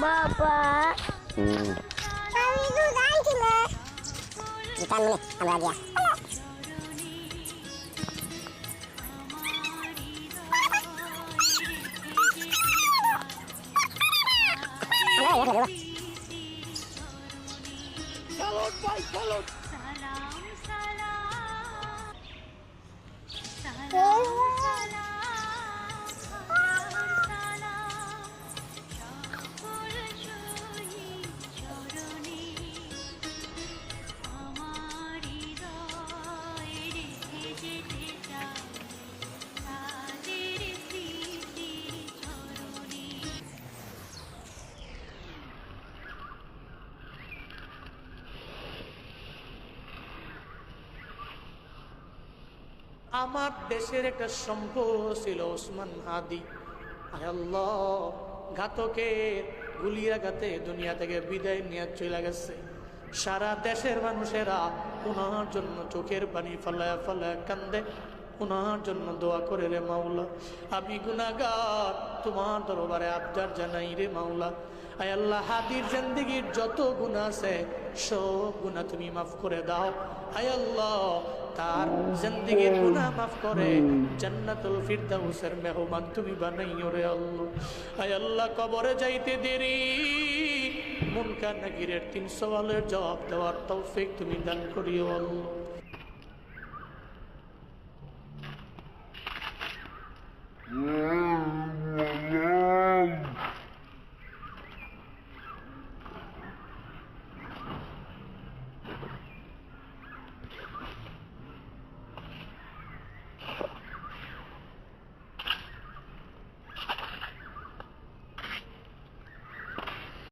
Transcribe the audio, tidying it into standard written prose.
বাবা আমি তো জানছি না জিতান মানে আমরা গিয়া Salud, bhai, salud. আমার দেশের একটা সম্পদ ছিল ওসমান হাদি। আয় আল্লাহ, ঘাতকের গুলিয়াঘাতে দুনিয়া থেকে বিদায় নিয়ে চলে গেছে। সারা দেশের মানুষেরা ওনার জন্য চোখের পানি ফলায়া ফলায়া কান্দে, ওনার জন্য দোয়া করে রে মাওলা। আমি গুনাহগার, তোমার দরবারে আবদার জানাই রে মাওলা। আয় আল্লাহ, হাদির জিন্দেগীর যত গুনাহ আছে সব গুনাহ তুমি মাফ করে দাও। আয় আল্লাহ, তার জিন্দেগীর গুনাহ মাফ করে জান্নাতুল ফিরদাউসের মেহমান তুমি বানাইও রে আল্লাহ। আয় আল্লাহ, কবরে যাইতে দেরি, মুনকার নাকিরের 3 সওয়ালের জবাব দেওয়ার তৌফিক তুমি দান করিও আল্লাহ।